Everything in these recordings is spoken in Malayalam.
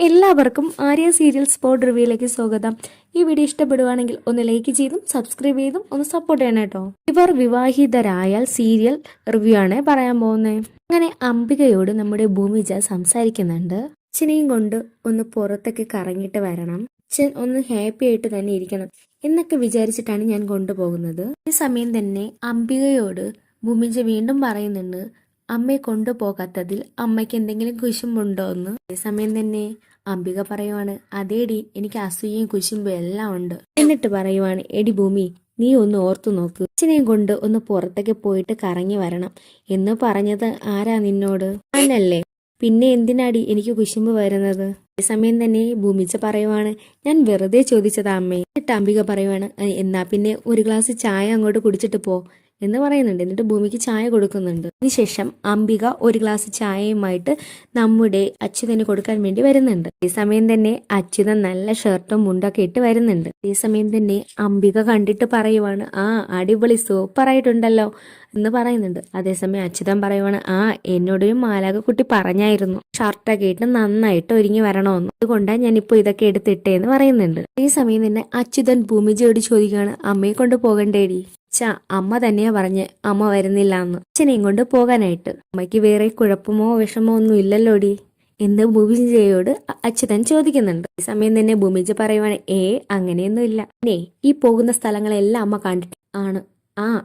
എല്ലാവർക്കും ആര്യ സീരിയൽ സ്പോട്ട് റിവ്യൂയിലേക്ക് സ്വാഗതം. ഈ വീഡിയോ ഇഷ്ടപ്പെടുവാണെങ്കിൽ ഒന്ന് ലൈക്ക് ചെയ്തും സബ്സ്ക്രൈബ് ചെയ്തും ഒന്ന് സപ്പോർട്ട് ചെയ്യണം കേട്ടോ. ഇവർ വിവാഹിതരായാൽ സീരിയൽ റിവ്യൂ ആണ് പറയാൻ പോകുന്നത്. അങ്ങനെ അംബികയോട് നമ്മുടെ ഭൂമിജ സംസാരിക്കുന്നുണ്ട്. അച്ഛനെയും കൊണ്ട് ഒന്ന് പുറത്തൊക്കെ കറങ്ങിയിട്ട് വരണം, അച്ഛൻ ഒന്ന് ഹാപ്പി ആയിട്ട് തന്നെ ഇരിക്കണം എന്നൊക്കെ വിചാരിച്ചിട്ടാണ് ഞാൻ കൊണ്ടുപോകുന്നത്. ഈ സമയം തന്നെ അംബികയോട് ഭൂമിജ വീണ്ടും പറയുന്നുണ്ട്, അമ്മയെ കൊണ്ടുപോകാത്തതിൽ അമ്മയ്ക്ക് എന്തെങ്കിലും കുശുമ്പുണ്ടോ എന്ന്. അതേസമയം തന്നെ അംബിക പറയുവാണ്, അതേടി എനിക്ക് അസൂയയും കുശുമ്പും എല്ലാം ഉണ്ട്. എന്നിട്ട് പറയുവാണ്, എടി ഭൂമി നീ ഒന്ന് ഓർത്തു നോക്ക്, അച്ഛനെയും കൊണ്ട് ഒന്ന് പുറത്തേക്ക് പോയിട്ട് കറങ്ങി വരണം എന്ന് പറഞ്ഞത് ആരാ നിന്നോട്? ഞാനല്ലേ, പിന്നെ എന്തിനാടി എനിക്ക് കുശുമ്പ് വരുന്നത്? അതേസമയം തന്നെ ഭൂമിച്ച പറയുവാണ്, ഞാൻ വെറുതെ ചോദിച്ചതാ അമ്മേ. എന്നിട്ട് അംബിക പറയുവാണ്, എന്നാ പിന്നെ ഒരു ഗ്ലാസ് ചായ അങ്ങോട്ട് കുടിച്ചിട്ട് പോ എന്ന് പറയുന്നുണ്ട്. എന്നിട്ട് ഭൂമിക്ക് ചായ കൊടുക്കുന്നുണ്ട്. അതിനുശേഷം അംബിക ഒരു ഗ്ലാസ് ചായയുമായിട്ട് നമ്മുടെ അച്യുതന് കൊടുക്കാൻ വേണ്ടി വരുന്നുണ്ട്. ഈ സമയം തന്നെ അച്യുതൻ നല്ല ഷർട്ടും മുണ്ടൊക്കെ ഇട്ട് വരുന്നുണ്ട്. ഈ സമയം തന്നെ അംബിക കണ്ടിട്ട് പറയുവാണ്, അടിപൊളി സൂപ്പറായിട്ടുണ്ടല്ലോ എന്ന് പറയുന്നുണ്ട്. അതേസമയം അച്യുതൻ പറയുവാണ്, എന്നോടൊരു മാലാകക്കുട്ടി പറഞ്ഞായിരുന്നു ഷർട്ടൊക്കെ ഇട്ട് നന്നായിട്ട് ഒരുങ്ങി വരണമെന്ന്, അതുകൊണ്ടാണ് ഞാനിപ്പോ ഇതൊക്കെ എടുത്തിട്ടേ എന്ന് പറയുന്നുണ്ട്. ഈ സമയം തന്നെ അച്യുതൻ ഭൂമിജയോട് ചോദിക്കുകയാണ്, അമ്മയെ കൊണ്ട് പോകണ്ടേടി? അമ്മ തന്നെയാ പറഞ്ഞ് അമ്മ വരുന്നില്ല എന്ന്, അച്ഛനെയും കൊണ്ട് പോകാനായിട്ട്. അമ്മയ്ക്ക് വേറെ കുഴപ്പമോ വിഷമോ ഒന്നും ഇല്ലല്ലോടി എന്ന് ഭൂമിജയോട് അച്യുതൻ ചോദിക്കുന്നുണ്ട്. ഈ സമയം തന്നെ ഭൂമിജ പറയുവാണ്, അങ്ങനെയൊന്നും ഇല്ല, ഈ പോകുന്ന സ്ഥലങ്ങളെല്ലാം അമ്മ കണ്ടിട്ട് ആണ്.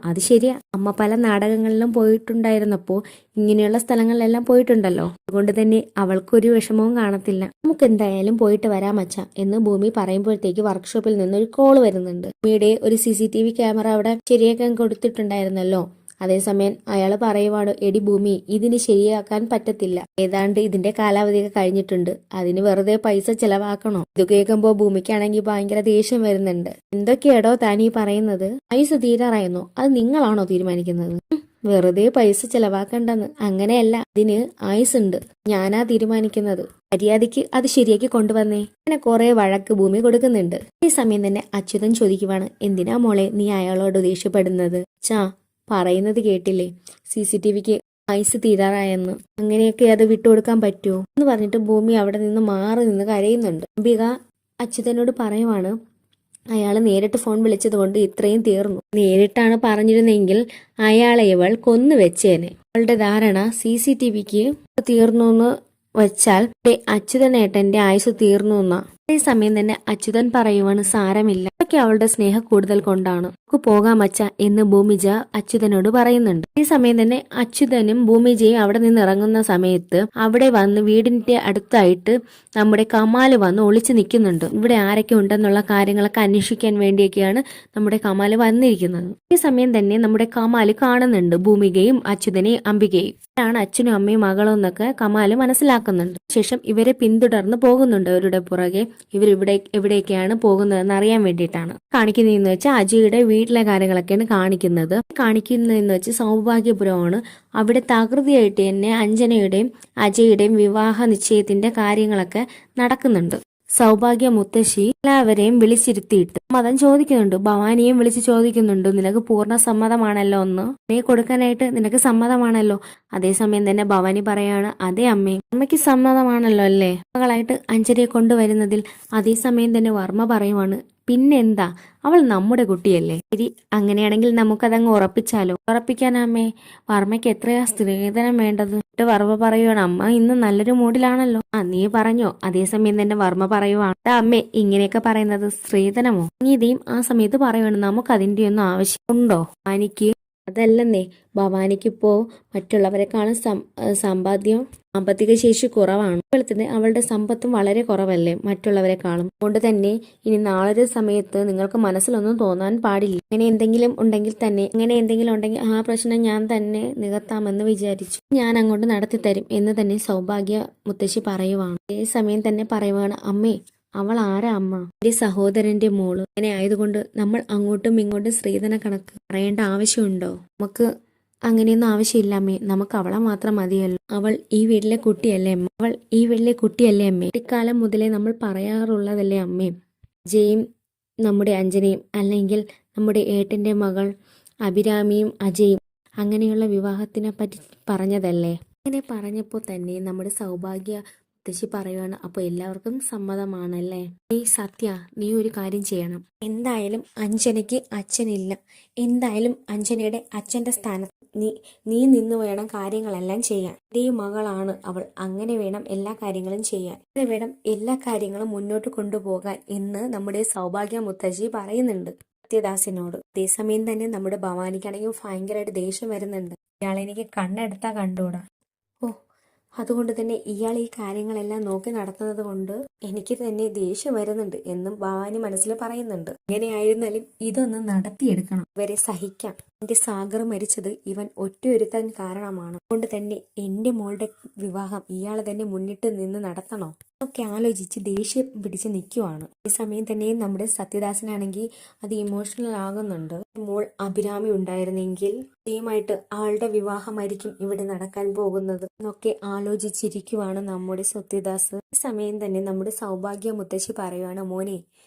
അത് ശരിയാ, അമ്മ പല നാടകങ്ങളിലും പോയിട്ടുണ്ടായിരുന്നപ്പോ ഇങ്ങനെയുള്ള സ്ഥലങ്ങളിലെല്ലാം പോയിട്ടുണ്ടല്ലോ, അതുകൊണ്ട് തന്നെ അവൾക്കൊരു വിഷമവും കാണത്തില്ല. നമുക്ക് എന്തായാലും പോയിട്ട് വരാം അച്ഛാ എന്ന് ഭൂമി പറയുമ്പോഴത്തേക്ക് വർക്ക്ഷോപ്പിൽ നിന്നൊരു കോള് വരുന്നുണ്ട്. ഭൂമിയുടെ ഒരു CCTV ക്യാമറ അവിടെ ശരിയാക്കാൻ കൊടുത്തിട്ടുണ്ടായിരുന്നല്ലോ. അതേസമയം അയാൾ പറയുവാണ്, എടി ഭൂമി ഇതിന് ശരിയാക്കാൻ പറ്റത്തില്ല, ഏതാണ്ട് ഇതിന്റെ കാലാവധിയൊക്കെ കഴിഞ്ഞിട്ടുണ്ട്, അതിന് വെറുതെ പൈസ ചെലവാക്കണോ? ഇത് കേൾക്കുമ്പോ ഭൂമിക്കാണെങ്കിൽ ഭയങ്കര ദേഷ്യം വരുന്നുണ്ട്. എന്തൊക്കെയാടോ താനീ പറയുന്നത്? പൈസ തീരാറായെന്നോ? അത് നിങ്ങളാണോ തീരുമാനിക്കുന്നത്? വെറുതെ പൈസ ചെലവാക്കണ്ടെന്ന്. അങ്ങനെയല്ല, ഇതിന് ആയുസ് ഉണ്ട്, ഞാനാ തീരുമാനിക്കുന്നത്. മര്യാദയ്ക്ക് അത് ശരിയാക്കി കൊണ്ടുവന്നേ. അങ്ങനെ കുറെ വഴക്ക് ഭൂമി കൊടുക്കുന്നുണ്ട്. ഈ സമയം തന്നെ അച്യുതൻ ചോദിക്കുവാണ്, എന്തിനാ മോളെ നീ അയാളോട് ദേഷ്യപ്പെടുന്നത്? പറയുന്നത് കേട്ടില്ലേ, CCTVക്ക് പൈസ തീരാറായെന്ന്, അങ്ങനെയൊക്കെ അത് വിട്ടുകൊടുക്കാൻ പറ്റുമോ എന്ന് പറഞ്ഞിട്ട് ഭൂമി അവിടെ നിന്ന് മാറി നിന്ന് കരയുന്നുണ്ട്. അംബിക അച്യുതനോട് പറയുവാണ്, അയാൾ നേരിട്ട് ഫോൺ വിളിച്ചത് കൊണ്ട് ഇത്രയും തീർന്നു, നേരിട്ടാണ് പറഞ്ഞിരുന്നെങ്കിൽ അയാളെ ഇവൾ കൊന്നുവെച്ചേനെ. അവളുടെ ധാരണ CCTVക്ക് തീർന്നു എന്ന് വെച്ചാൽ അച്യുതനേട്ടന്റെ ആയുസ് തീർന്നു എന്നാ. അതേ സമയം തന്നെ അച്യുതൻ പറയുവാണ്, സാരമില്ല, അതൊക്കെ അവളുടെ സ്നേഹം കൂടുതൽ കൊണ്ടാണ്, നമുക്ക് പോകാം അച്ഛ എന്ന് ഭൂമിജ അച്യുതനോട് പറയുന്നുണ്ട്. ഈ സമയം തന്നെ അച്യുതനും ഭൂമിജയും അവിടെ നിന്ന് ഇറങ്ങുന്ന സമയത്ത് അവിടെ വന്ന് വീടിന്റെ അടുത്തായിട്ട് നമ്മുടെ കമാല് വന്ന് ഒളിച്ചു നിൽക്കുന്നുണ്ട്. ഇവിടെ ആരൊക്കെ ഉണ്ടെന്നുള്ള കാര്യങ്ങളൊക്കെ അന്വേഷിക്കാൻ വേണ്ടിയൊക്കെയാണ് നമ്മുടെ കമാല് വന്നിരിക്കുന്നത്. ഈ സമയം തന്നെ നമ്മുടെ കമാല് കാണുന്നുണ്ട് ഭൂമികയും അച്യുതനെയും അംബികയും. ാണ് അച്ഛനും അമ്മയും മകളും എന്നൊക്കെ കമാല് മനസ്സിലാക്കുന്നുണ്ട്. ശേഷം ഇവരെ പിന്തുടർന്ന് പോകുന്നുണ്ട് അവരുടെ പുറകെ. എവിടേക്കാണ് പോകുന്നതെന്ന് അറിയാൻ വേണ്ടിയിട്ടാണ് കാണിക്കുന്നതെന്ന് വെച്ചാൽ അജയുടെ വീട്ടിലെ കാര്യങ്ങളൊക്കെയാണ് കാണിക്കുന്നതെന്ന് വെച്ച് സൗഭാഗ്യപുരമാണ്. അവിടെ തകൃതിയായിട്ട് തന്നെ അഞ്ജനയുടെയും അജയുടെയും വിവാഹ നിശ്ചയത്തിന്റെ കാര്യങ്ങളൊക്കെ നടക്കുന്നുണ്ട്. സൗഭാഗ്യ മുത്തശ്ശി എല്ലാവരെയും വിളിച്ചിരുത്തിയിട്ട് മതം ചോദിക്കുന്നുണ്ട്. ഭവാനിയും വിളിച്ച് ചോദിക്കുന്നുണ്ട്, നിനക്ക് പൂർണ്ണ സമ്മതമാണല്ലോ ഒന്ന് നീ കൊടുക്കാനായിട്ട്, നിനക്ക് സമ്മതമാണല്ലോ? അതേസമയം തന്നെ ഭവാനി പറയാണ്, അതെ അമ്മയ്ക്ക് സമ്മതമാണല്ലോ അല്ലേ മകളായിട്ട് അഞ്ജലിയെ കൊണ്ടുവരുന്നതിൽ. അതേസമയം തന്നെ വർമ്മ പറയുവാണ്, പിന്നെന്താ, അവൾ നമ്മുടെ കുട്ടിയല്ലേ, ശരി അങ്ങനെയാണെങ്കിൽ നമുക്കതങ്ങ് ഉറപ്പിക്കാനമ്മേ. വർമ്മയ്ക്ക് എത്രയാ സ്ത്രീധനം വേണ്ടത്? വർമ്മ പറയുവാണ്, അമ്മ ഇന്ന് നല്ലൊരു മൂഡിലാണല്ലോ. നീ പറഞ്ഞോ? അതേസമയം തന്നെ വർമ്മ പറയുവാണ്, അമ്മേ ഇങ്ങനെയൊക്കെ പറയുന്നത് സ്ത്രീധനമോ? ഗീതയും ആ സമയത്ത് പറയുവാണ്, നമുക്ക് അതിന്റെ ഒന്നും ആവശ്യമുണ്ടോ? എനിക്ക് അതല്ലെന്നേ, ഭവാനിക്കിപ്പോ മറ്റുള്ളവരെക്കാളും സാമ്പത്തിക ശേഷി കുറവാണ്. അതുപോലെ തന്നെ അവളുടെ സമ്പത്തും വളരെ കുറവല്ലേ മറ്റുള്ളവരെക്കാളും. അതുകൊണ്ട് തന്നെ ഇനി നാളൊരു സമയത്ത് നിങ്ങൾക്ക് മനസ്സിലൊന്നും തോന്നാൻ പാടില്ല. അങ്ങനെ എന്തെങ്കിലും ഉണ്ടെങ്കിൽ ആ പ്രശ്നം ഞാൻ തന്നെ നികത്താമെന്ന് വിചാരിച്ചു. ഞാൻ അങ്ങോട്ട് നടത്തി തരും എന്ന് തന്നെ സൗഭാഗ്യ മുത്തശ്ശി പറയുവാണ്. ഈ സമയം തന്നെ പറയുവാണ്, അമ്മേ അവൾ ആരാ അമ്മ? ഒരു സഹോദരന്റെ മോള്. അങ്ങനെ ആയതുകൊണ്ട് നമ്മൾ അങ്ങോട്ടും ഇങ്ങോട്ടും സ്ത്രീധന കണക്ക് പറയേണ്ട ആവശ്യമുണ്ടോ? നമുക്ക് അങ്ങനെയൊന്നും ആവശ്യമില്ല അമ്മേ, നമുക്ക് അവളെ മാത്രം മതിയല്ലോ. അവൾ ഈ വീട്ടിലെ കുട്ടിയല്ലേ അമ്മേ? ഇക്കാലം മുതലേ നമ്മൾ പറയാറുള്ളതല്ലേ അമ്മേ, ജയും നമ്മുടെ അഞ്ജനയും, അല്ലെങ്കിൽ നമ്മുടെ ഏട്ടന്റെ മകൾ അഭിരാമിയും അജയും അങ്ങനെയുള്ള വിവാഹത്തിനെ പറ്റി പറഞ്ഞതല്ലേ? അങ്ങനെ പറഞ്ഞപ്പോൾ തന്നെ നമ്മുടെ സൗഭാഗ്യ മുത്തശ്ശി പറയുവാണ്, അപ്പോൾ എല്ലാവർക്കും സമ്മതമാണല്ലേ? നീ സത്യ, നീ ഒരു കാര്യം ചെയ്യണം. എന്തായാലും അഞ്ജനയ്ക്ക് അച്ഛനില്ല. എന്തായാലും അഞ്ജനയുടെ അച്ഛന്റെ സ്ഥാനത്ത് നീ നിന്ന് വേണം കാര്യങ്ങളെല്ലാം ചെയ്യാൻ. ഈ മകളാണ് അവൾ, അങ്ങനെ വേണം എല്ലാ കാര്യങ്ങളും ചെയ്യാൻ. അങ്ങനെ വേണം എല്ലാ കാര്യങ്ങളും മുന്നോട്ട് കൊണ്ടുപോകാൻ എന്ന് നമ്മുടെ സൗഭാഗ്യ മുത്തശ്ശി പറയുന്നുണ്ട് സത്യദാസിനോട്. അതേസമയം തന്നെ നമ്മുടെ ഭവാനിക്കാണെങ്കിൽ ഭയങ്കരമായിട്ട് ദേഷ്യം വരുന്നുണ്ട്. ഇയാളെനിക്ക് കണ്ണെടുത്താ കണ്ടൂടാ. ഓ, അതുകൊണ്ട് തന്നെ ഇയാൾ ഈ കാര്യങ്ങളെല്ലാം നോക്കി നടത്തുന്നത് കൊണ്ട് എനിക്ക് തന്നെ ദേഷ്യം വരുന്നുണ്ട് എന്നും ഭവാനി മനസ്സിൽ പറയുന്നുണ്ട്. എങ്ങനെയായിരുന്നാലും ഇതൊന്ന് നടത്തിയെടുക്കണം, ഇവരെ സഹിക്കാം. എന്റെ സാഗർ മരിച്ചത് ഇവൻ ഒറ്റയൊരുത്തൻ കാരണമാണ്. അതുകൊണ്ട് തന്നെ എന്റെ മോളുടെ വിവാഹം ഇയാൾ തന്നെ മുന്നിട്ട് നിന്ന് നടത്തണോ ഒക്കെ ആലോചിച്ച് ദേഷ്യം പിടിച്ച് നിൽക്കുവാണ്. ഈ സമയം തന്നെ നമ്മുടെ സത്യദാസനാണെങ്കിൽ അത് ഇമോഷണൽ ആകുന്നുണ്ട്. മോൾ അഭിരാമി ഉണ്ടായിരുന്നെങ്കിൽ സത്യമായിട്ട് അവളുടെ വിവാഹമായിരിക്കും ഇവിടെ നടക്കാൻ പോകുന്നത് എന്നൊക്കെ ആലോചിച്ചിരിക്കുവാണ് നമ്മുടെ സത്യദാസ്. ഈ സമയം തന്നെ നമ്മുടെ സൗഭാഗ്യ മുത്തശ്ശി പറയുവാണ്, മോനെ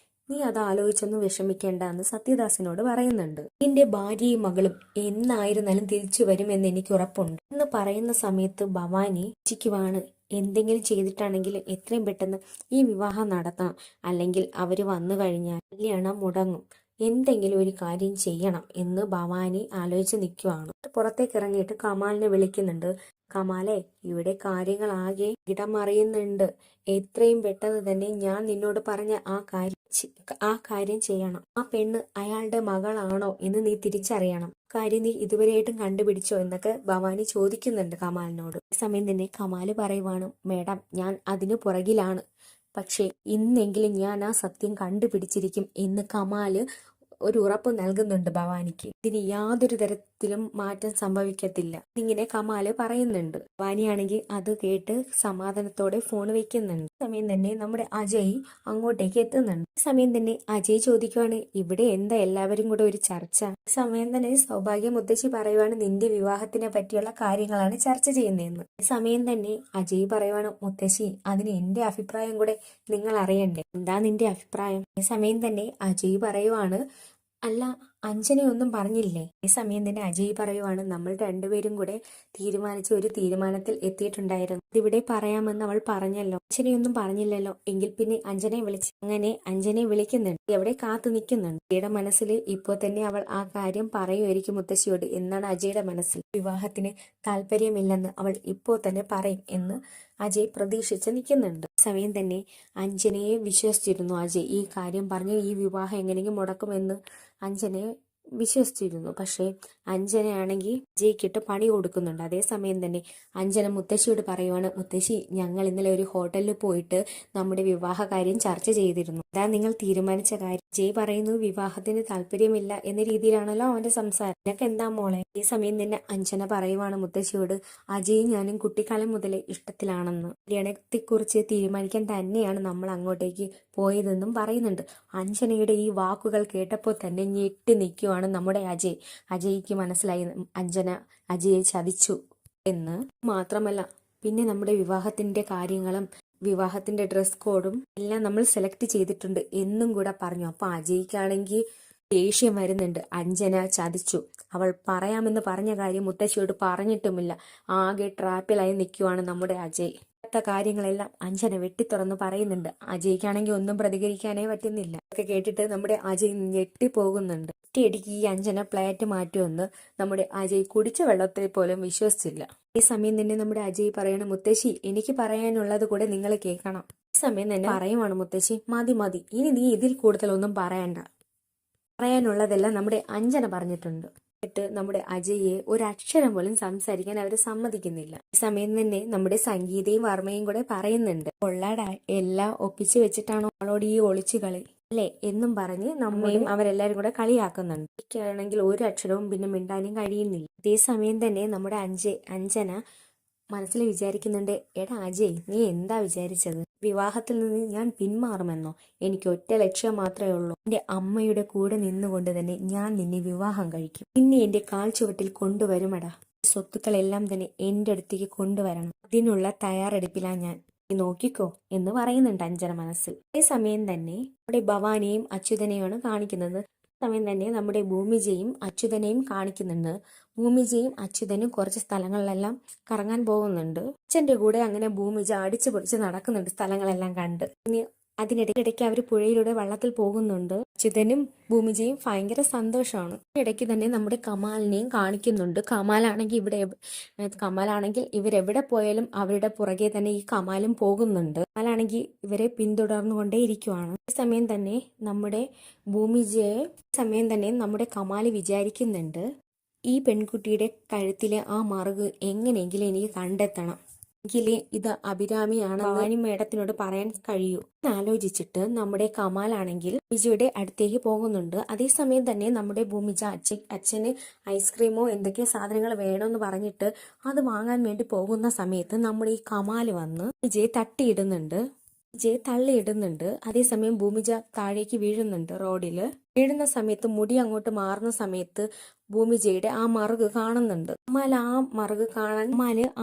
നീ അത് ആലോചിച്ചൊന്നും വിഷമിക്കേണ്ട എന്ന് സത്യദാസിനോട് പറയുന്നുണ്ട്. നിന്റെ ഭാര്യയും മകളും എന്നായിരുന്നാലും തിരിച്ചു വരുമെന്ന് എനിക്ക് ഉറപ്പുണ്ട് എന്ന് പറയുന്ന സമയത്ത് ഭവാനി ചിക്കുവാണ്, എന്തെങ്കിലും ചെയ്തിട്ടാണെങ്കിലും എത്രയും പെട്ടെന്ന് ഈ വിവാഹം നടത്തണം, അല്ലെങ്കിൽ അവര് വന്നു കഴിഞ്ഞാൽ കല്യാണം മുടങ്ങും. എന്തെങ്കിലും ഒരു കാര്യം ചെയ്യണം എന്ന് ഭവാനി ആലോചിച്ച് നിൽക്കുവാണ്. പുറത്തേക്ക് ഇറങ്ങിയിട്ട് കമാലിനെ വിളിക്കുന്നുണ്ട്. കമാലെ, ഇവിടെ കാര്യങ്ങളാകെ ഇടമറിയുന്നുണ്ട്. എത്രയും പെട്ടെന്ന് തന്നെ ഞാൻ നിന്നോട് പറഞ്ഞ ആ കാര്യം ചെയ്യണം. ആ പെണ്ണ് അയാളുടെ മകളാണോ എന്ന് നീ തിരിച്ചറിയണം. കാര്യം നീ ഇതുവരെയായിട്ടും കണ്ടുപിടിച്ചോ എന്നൊക്കെ ഭവാനി ചോദിക്കുന്നുണ്ട് കമാലിനോട്. ഈ സമയം തന്നെ കമാല് പറയുവാണ്, മേഡം ഞാൻ അതിനു പുറകിലാണ്, പക്ഷേ ഇന്നെങ്കിലും ഞാൻ ആ സത്യം കണ്ടുപിടിച്ചിരിക്കും എന്ന് കമാല് ഒരു ഉറപ്പ് നൽകുന്നുണ്ട് ഭവാനിക്ക്. ഇതിന് യാതൊരു തരത്തിലും മാറ്റം സംഭവിക്കത്തില്ല ഇങ്ങനെ കമാല് പറയുന്നുണ്ട്. ഭവാനിയാണെങ്കിൽ അത് കേട്ട് സമാധാനത്തോടെ ഫോൺ വെക്കുന്നുണ്ട്. സമയം തന്നെ നമ്മുടെ അജയ് അങ്ങോട്ടേക്ക് എത്തുന്നുണ്ട്. സമയം തന്നെ അജയ് ചോദിക്കുവാണ്, ഇവിടെ എന്താ എല്ലാവരും കൂടെ ഒരു ചർച്ച? സമയം തന്നെ സൗഭാഗ്യ മുത്തശ്ശി പറയുവാണ്, നിന്റെ വിവാഹത്തിനെ പറ്റിയുള്ള കാര്യങ്ങളാണ് ചർച്ച ചെയ്യുന്നതെന്ന്. സമയം തന്നെ അജയ് പറയുവാണ്, മുത്തശ്ശി അതിന് എന്റെ അഭിപ്രായം കൂടെ നിങ്ങൾ അറിയണ്ടേ, എന്താ നിന്റെ അഭിപ്രായം? ഈ സമയം തന്നെ അജയ് പറയുവാണ്, അല്ല അഞ്ജനയൊന്നും പറഞ്ഞില്ലേ? ഈ സമയം തന്നെ അജയ് പറയുവാണ്, നമ്മൾ രണ്ടുപേരും കൂടെ തീരുമാനിച്ച ഒരു തീരുമാനത്തിൽ എത്തിയിട്ടുണ്ടായിരുന്നു. ഇതിവിടെ പറയാമെന്ന് അവൾ പറഞ്ഞല്ലോ, അഞ്ജനയൊന്നും പറഞ്ഞില്ലല്ലോ, എങ്കിൽ പിന്നെ അഞ്ജനയെ വിളിച്ചു. അങ്ങനെ അഞ്ജനയെ വിളിക്കുന്നുണ്ട്, എവിടെ കാത്തു നിൽക്കുന്നുണ്ട്. അജയുടെ മനസ്സിൽ ഇപ്പോൾ തന്നെ അവൾ ആ കാര്യം പറയുമായിരിക്കും മുത്തശ്ശിയോട് എന്നാണ് അജയുടെ മനസ്സിൽ. വിവാഹത്തിന് താല്പര്യമില്ലെന്ന് അവൾ ഇപ്പോൾ തന്നെ പറയും എന്ന് അജയ് പ്രതീക്ഷിച്ച് നിൽക്കുന്നുണ്ട്. സമയം തന്നെ അഞ്ജനയെ വിശ്വസിച്ചിരുന്നു അജയ്. ഈ കാര്യം പറഞ്ഞ് ഈ വിവാഹം എങ്ങനെയെങ്കിലും മുടക്കുമെന്ന് അഞ്ജനയെ വിശ്വസിച്ചിരുന്നു. പക്ഷേ അഞ്ജനയാണെങ്കിൽ അജയ്ക്കിട്ട് പണി കൊടുക്കുന്നുണ്ട്. അതേസമയം തന്നെ അഞ്ജന മുത്തശ്ശിയോട് പറയുവാണ്, മുത്തശ്ശി ഞങ്ങൾ ഇന്നലെ ഒരു ഹോട്ടലിൽ പോയിട്ട് നമ്മുടെ വിവാഹ കാര്യം ചർച്ച ചെയ്തിരുന്നു. അതാ നിങ്ങൾ തീരുമാനിച്ച കാര്യം. അജയ് പറയുന്നു വിവാഹത്തിന് താല്പര്യമില്ല എന്ന രീതിയിലാണല്ലോ അവന്റെ സംസാരം. നിനക്ക് എന്താ മോളെ? ഈ സമയം തന്നെ അഞ്ജന പറയുവാണ് മുത്തശ്ശിയോട്, അജയും ഞാനും കുട്ടിക്കാലം മുതലേ ഇഷ്ടത്തിലാണെന്ന്, കല്യാണത്തെക്കുറിച്ച് തീരുമാനിക്കാൻ തന്നെയാണ് നമ്മൾ അങ്ങോട്ടേക്ക് പോയതെന്നും പറയുന്നുണ്ട്. അഞ്ജനയുടെ ഈ വാക്കുകൾ കേട്ടപ്പോൾ തന്നെ ഞെട്ടി നിൽക്കുവാണ് നമ്മുടെ അജയ്. അജയ്ക്ക് മനസ്സിലായി അഞ്ജന അജയെ ചതിച്ചു എന്ന്. മാത്രമല്ല പിന്നെ നമ്മുടെ വിവാഹത്തിന്റെ കാര്യങ്ങളും വിവാഹത്തിന്റെ ഡ്രസ് കോഡും എല്ലാം നമ്മൾ സെലക്ട് ചെയ്തിട്ടുണ്ട് എന്നും കൂടെ പറഞ്ഞു. അപ്പൊ അജയ്ക്കാണെങ്കിൽ ദേഷ്യം വരുന്നുണ്ട്. അഞ്ജന ചതിച്ചു, അവൾ പറയാമെന്ന് പറഞ്ഞ കാര്യം മുത്തശ്ശിയോട് പറഞ്ഞിട്ടുമില്ല. ആകെ ട്രാപ്പിലായി നിൽക്കുവാണ് നമ്മുടെ അജയ്. കാര്യങ്ങളെല്ലാം അഞ്ജന വെട്ടിത്തുറന്ന് പറയുന്നുണ്ട്. അജയ്ക്കാണെങ്കിൽ ഒന്നും പ്രതികരിക്കാനേ പറ്റുന്നില്ല. ഒക്കെ കേട്ടിട്ട് നമ്മുടെ അജയ് ഞെട്ടിപ്പോകുന്നുണ്ട്. ഒറ്റയടിക്ക് ഈ അഞ്ജന പ്ലേറ്റ് മാറ്റുമെന്ന് നമ്മുടെ അജയ് കുടിച്ച വെള്ളത്തിൽ പോലും വിശ്വസിച്ചില്ല. ഈ സമയം തന്നെ നമ്മുടെ അജയ് പറയണം, മുത്തശ്ശി എനിക്ക് പറയാനുള്ളത് കൂടെ നിങ്ങൾ കേൾക്കണം. ഈ സമയം തന്നെ പറയുവാണ്, മുത്തശ്ശി മതി മതി, ഇനി നീ ഇതിൽ കൂടുതലൊന്നും പറയണ്ട. പറയാനുള്ളതെല്ലാം നമ്മുടെ അഞ്ജന പറഞ്ഞിട്ടുണ്ട്. എന്നിട്ട് നമ്മുടെ അജയെ ഒരക്ഷരം പോലും സംസാരിക്കാൻ അവര് സമ്മതിക്കുന്നില്ല. ഈ സമയം തന്നെ നമ്മുടെ സംഗീതയും വർമ്മയും കൂടെ പറയുന്നുണ്ട്, കൊള്ളാടാ എല്ലാം ഒപ്പിച്ചു വെച്ചിട്ടാണോ അവളോട് ഈ ഒളിച്ചു കളി അല്ലേ എന്നും പറഞ്ഞ് നമ്മയും അവരെല്ലാരും കൂടെ കളിയാക്കുന്നുണ്ട്. എനിക്കാണെങ്കിൽ ഒരു അക്ഷരവും പിന്നെ മിണ്ടാനും കഴിയുന്നില്ല. അതേസമയം തന്നെ നമ്മുടെ അഞ്ജന മനസ്സിൽ വിചാരിക്കുന്നുണ്ട്, എടാ അജയ് നീ എന്താ വിചാരിച്ചത്? വിവാഹത്തിൽ നിന്ന് ഞാൻ പിന്മാറുമെന്നോ? എനിക്ക് ഒറ്റ ലക്ഷ്യം മാത്രമേ ഉള്ളൂ, എന്റെ അമ്മയുടെ കൂടെ നിന്നുകൊണ്ട് തന്നെ ഞാൻ നിന്നെ വിവാഹം കഴിക്കും. നിന്നെ എന്റെ കാൽ ചുവട്ടിൽ കൊണ്ടുവരുമടാ. സ്വത്തുക്കളെല്ലാം തന്നെ എന്റെ അടുത്തേക്ക് കൊണ്ടുവരണം. അതിനുള്ള തയ്യാറെടുപ്പിലാ ഞാൻ, നീ നോക്കിക്കോ എന്ന് പറയുന്നുണ്ട് അഞ്ജന മനസ്സിൽ. അതേസമയം തന്നെ നമ്മുടെ ഭവാനിയും അച്യുതനെയാണ് കാണിക്കുന്നത്. സമയം തന്നെ നമ്മുടെ ഭൂമിജയും അച്യുതനെയും കാണിക്കുന്നുണ്ട്. ഭൂമിജയും അച്യുതനും കുറച്ച് സ്ഥലങ്ങളിലെല്ലാം കറങ്ങാൻ പോകുന്നുണ്ട്. അച്ഛന്റെ കൂടെ അങ്ങനെ ഭൂമിജ അടിച്ചു പൊടിച്ച് നടക്കുന്നുണ്ട് സ്ഥലങ്ങളെല്ലാം കണ്ട്. ഇനി അതിനിടയ്ക്കിടയ്ക്ക് അവർ പുഴയിലൂടെ വള്ളത്തിൽ പോകുന്നുണ്ട്. അച്യുതനും ഭൂമിജയും ഭയങ്കര സന്തോഷമാണ്. ഇടയ്ക്ക് തന്നെ നമ്മുടെ കമാലിനെയും കാണിക്കുന്നുണ്ട്. കമാലാണെങ്കിൽ ഇവരെവിടെ പോയാലും അവരുടെ പുറകെ തന്നെ ഈ കമാലും പോകുന്നുണ്ട്. കമാലാണെങ്കിൽ ഇവരെ പിന്തുടർന്നുകൊണ്ടേ ഇരിക്കുവാണ്. ഈ സമയം തന്നെ നമ്മുടെ കമാല് വിചാരിക്കുന്നുണ്ട്, ഈ പെൺകുട്ടിയുടെ കഴുത്തിലെ ആ മറുക് എങ്ങനെയെങ്കിലും എനിക്ക് കണ്ടെത്തണം, എങ്കിലേ ഇത് അഭിരാമിയാണ് ഭവാനി മേഡത്തിനോട് പറയാൻ കഴിയൂ എന്നാലോചിച്ചിട്ട് നമ്മുടെ കമാലാണെങ്കിൽ ഭൂമിജയുടെ അടുത്തേക്ക് പോകുന്നുണ്ട്. അതേസമയം തന്നെ നമ്മുടെ ഭൂമിജ അച്ഛന് ഐസ്ക്രീമോ എന്തൊക്കെയോ സാധനങ്ങൾ വേണമെന്ന് പറഞ്ഞിട്ട് അത് വാങ്ങാൻ വേണ്ടി പോകുന്ന സമയത്ത് നമ്മുടെ ഈ കമാല് വന്ന് ഭൂമിജയെ തള്ളിയിടുന്നുണ്ട്. അതേസമയം ഭൂമിജ താഴേക്ക് വീഴുന്നുണ്ട്. റോഡില് വീഴുന്ന സമയത്ത് മുടി അങ്ങോട്ട് മാറുന്ന സമയത്ത് ഭൂമിജയുടെ ആ മറുക് കാണുന്നുണ്ട്. കമാല്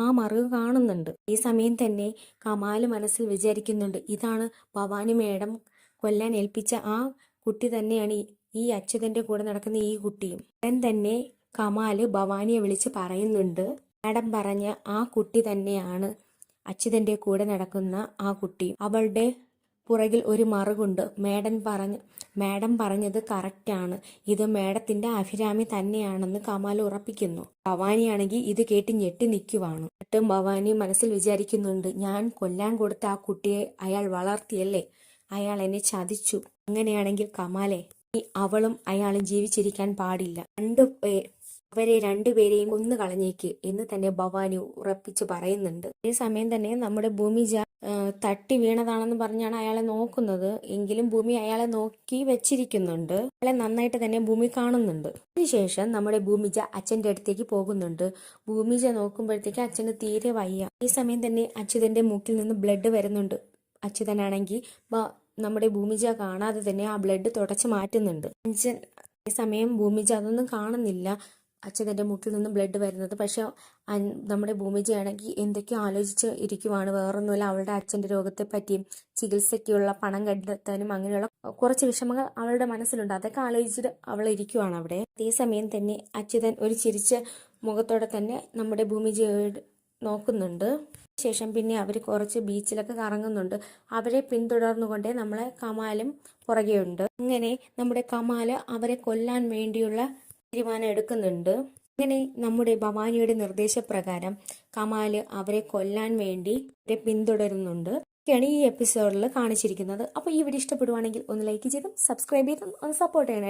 ആ മറുക് കാണുന്നുണ്ട്. ഈ സമയം തന്നെ കമാല് മനസ്സിൽ വിചാരിക്കുന്നുണ്ട്, ഇതാണ് ഭവാനി മേഡം കൊല്ലാൻ ഏൽപ്പിച്ച ആ കുട്ടി തന്നെയാണ് ഈ അച്യുതന്റെ കൂടെ നടക്കുന്ന ഈ കുട്ടിയും. ഉടൻ തന്നെ കമാല് ഭവാനിയെ വിളിച്ച് പറയുന്നുണ്ട്, മാഡം പറഞ്ഞ ആ കുട്ടി തന്നെയാണ് അച്യുതന്റെ കൂടെ നടക്കുന്ന ആ കുട്ടി. അവളുടെ പുറകിൽ ഒരു മറുകുണ്ട്. മാഡം പറഞ്ഞത് കറക്റ്റാണ്. ഇത് മാഡത്തിന്റെ അഭിരാമി തന്നെയാണെന്ന് കമാൽ ഉറപ്പിക്കുന്നു. ഭവാനിയാണെങ്കിൽ ഇത് കേട്ട് ഞെട്ടി നിൽക്കുവാണ്. എന്നിട്ടും ഭവാനി മനസ്സിൽ വിചാരിക്കുന്നുണ്ട്, ഞാൻ കൊല്ലാൻ കൊടുത്ത ആ കുട്ടിയെ അയാൾ വളർത്തിയല്ലേ, അയാൾ എന്നെ ചതിച്ചു. അങ്ങനെയാണെങ്കിൽ കമാലെ, അവളും അയാളും ജീവിച്ചിരിക്കാൻ പാടില്ല. അവരെ രണ്ടുപേരെയും കൊന്നു കളഞ്ഞേക്ക് എന്ന് തന്നെ ഭവാനി ഉറപ്പിച്ച് പറയുന്നുണ്ട്. അതേ സമയം തന്നെ നമ്മുടെ ഭൂമിജ തട്ടി വീണതാണെന്ന് പറഞ്ഞാണ് അയാളെ നോക്കുന്നത്. എങ്കിലും ഭൂമി അയാളെ നോക്കി വെച്ചിരിക്കുന്നുണ്ട്. അയാളെ നന്നായിട്ട് തന്നെ ഭൂമി കാണുന്നുണ്ട്. അതിനുശേഷം നമ്മുടെ ഭൂമിജ അച്ഛന്റെ അടുത്തേക്ക് പോകുന്നുണ്ട്. ഭൂമിജ നോക്കുമ്പോഴത്തേക്ക് അച്ഛന് തീരെ വയ്യ. ഈ സമയം തന്നെ അച്യുതന്റെ മൂക്കിൽ നിന്ന് ബ്ലഡ് വരുന്നുണ്ട്. അച്യുതനാണെങ്കിൽ നമ്മുടെ ഭൂമിജ കാണാതെ തന്നെ ആ ബ്ലഡ് തുടച്ചു മാറ്റുന്നുണ്ട്. അതേസമയം ഭൂമിജ അതൊന്നും കാണുന്നില്ല, അച്യുതന്റെ മൂക്കിൽ നിന്ന് ബ്ലഡ് വരുന്നത്. പക്ഷെ നമ്മുടെ ഭൂമിജയാണെങ്കിൽ എന്തൊക്കെയോ ആലോചിച്ച് ഇരിക്കുവാണ്. വേറൊന്നുമില്ല, അവളുടെ അച്ഛന്റെ രോഗത്തെ പറ്റിയും ചികിത്സയ്ക്കുള്ള പണം കണ്ടെത്താനും അങ്ങനെയുള്ള കുറച്ച് വിഷമങ്ങൾ അവളുടെ മനസ്സിലുണ്ട്. അതൊക്കെ ആലോചിച്ചിട്ട് അവൾ ഇരിക്കുവാണ് അവിടെ. അതേസമയം തന്നെ അച്യുതൻ ഒരു ചിരിച്ച മുഖത്തോടെ തന്നെ നമ്മുടെ ഭൂമിജയോട് നോക്കുന്നുണ്ട്. ശേഷം പിന്നെ അവർ കുറച്ച് ബീച്ചിലൊക്കെ കറങ്ങുന്നുണ്ട്. അവരെ പിന്തുടർന്നുകൊണ്ടേ നമ്മളെ കമാലും പുറകെയുണ്ട്. അങ്ങനെ നമ്മുടെ കമാല് അവരെ കൊല്ലാൻ വേണ്ടിയുള്ള തീരുമാനം എടുക്കുന്നുണ്ട്. അങ്ങനെ നമ്മുടെ ഭവാനിയുടെ നിർദ്ദേശപ്രകാരം കമാല് അവരെ കൊല്ലാൻ വേണ്ടി അവരെ പിന്തുടരുന്നുണ്ട്. ഒക്കെയാണ് ഈ എപ്പിസോഡിൽ കാണിച്ചിരിക്കുന്നത്. അപ്പോൾ ഈ വീഡിയോ ഇഷ്ടപ്പെടുവാണെങ്കിൽ ഒന്ന് ലൈക്ക് ചെയ്തും സബ്സ്ക്രൈബ് ചെയ്തും ഒന്ന് സപ്പോർട്ട് ചെയ്യണേ.